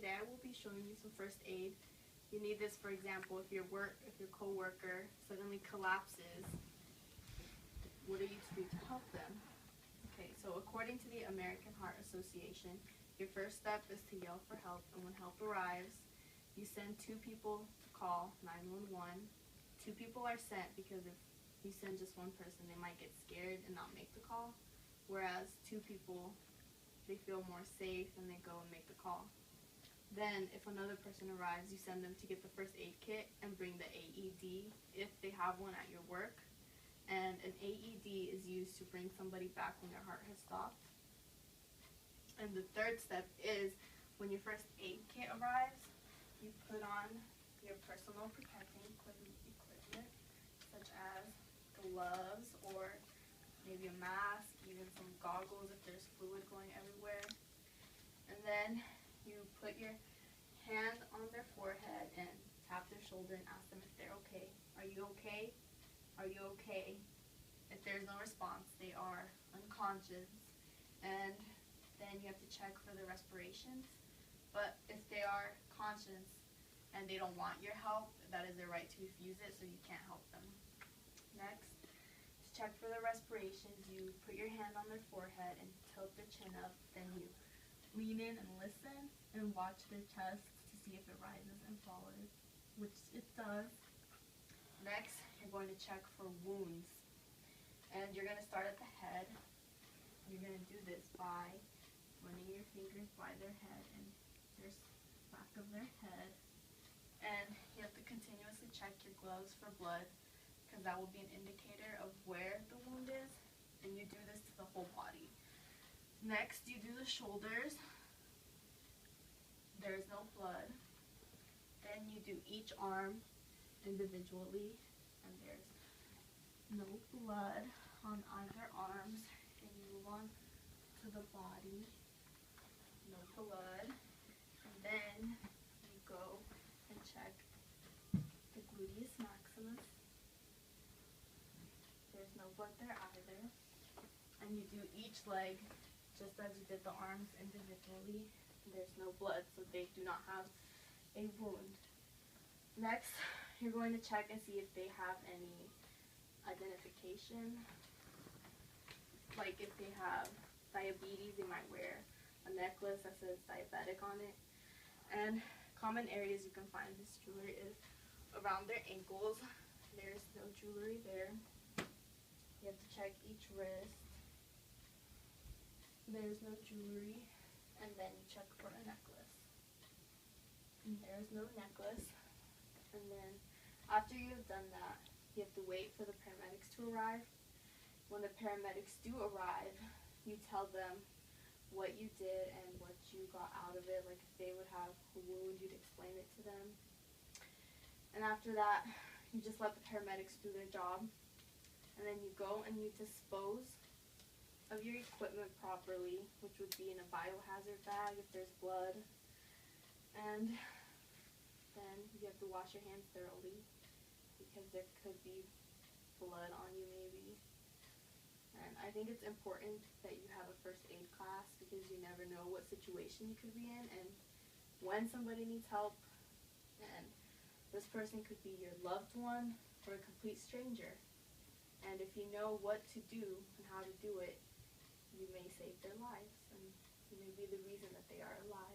today I will be showing you some first aid. You need this, for example, if your coworker suddenly collapses, what are you to do to help them? Okay, so according to the American Heart Association, your first step is to yell for help, and when help arrives, you send 2 people to call 911. 2 people are sent because if you send just 1 person, they might get scared and not make the call, whereas 2 people, they feel more safe and they go and make the call. Then, if another person arrives, you send them to get the first aid kit and bring the AED if they have one at your work. And an AED is used to bring somebody back when their heart has stopped. And the third step is when your first aid kit arrives, you put on your personal protecting equipment such as gloves or maybe a mask, even some goggles if there's fluid going everywhere. And then you put your hand on their forehead and tap their shoulder and ask them if they're okay. Are you okay? Are you okay? If there's no response, they are unconscious. And then you have to check for the respirations. But if they are conscious and they don't want your help, that is their right to refuse it, so you can't help them. Next, to check for the respirations, you put your hand on their forehead and tilt their chin up. Then you lean in and listen and watch their chest to see if it rises and falls, which it does. Next, you're going to check for wounds. And you're going to start at the head. You're going to do this by running your fingers by their head and their back of their head. And you have to continuously check your gloves for blood, because that will be an indicator of where the wound is. And you do this to the whole body. Next, you do the shoulders. There's no blood. Then you do each arm individually, and there's no blood on either arms. And you move on to the body, no blood. And then you go and check the gluteus maximus. There's no blood there either. And you do each leg just as you did the arms individually. There's no blood, so they do not have a wound. Next, you're going to check and see if they have any identification. Like if they have diabetes, they might wear a necklace that says diabetic on it. And common areas you can find this jewelry is around their ankles. There's no jewelry there. You have to check each wrist. There's no jewelry. And then you check for a necklace. And there's no necklace. And then after you have done that, you have to wait for the paramedics to arrive. When the paramedics do arrive, you tell them what you did and what you got out of it. Like if they would have a wound, you'd explain it to them. And after that, you just let the paramedics do their job. And then you go and you dispose of your equipment properly, which would be in a biohazard bag if there's blood. And then you have to wash your hands thoroughly because there could be blood on you maybe. And I think it's important that you have a first aid class because you never know what situation you could be in and when somebody needs help. And this person could be your loved one or a complete stranger. And if you know what to do and how to do it, you may save their lives and you may be the reason that they are alive.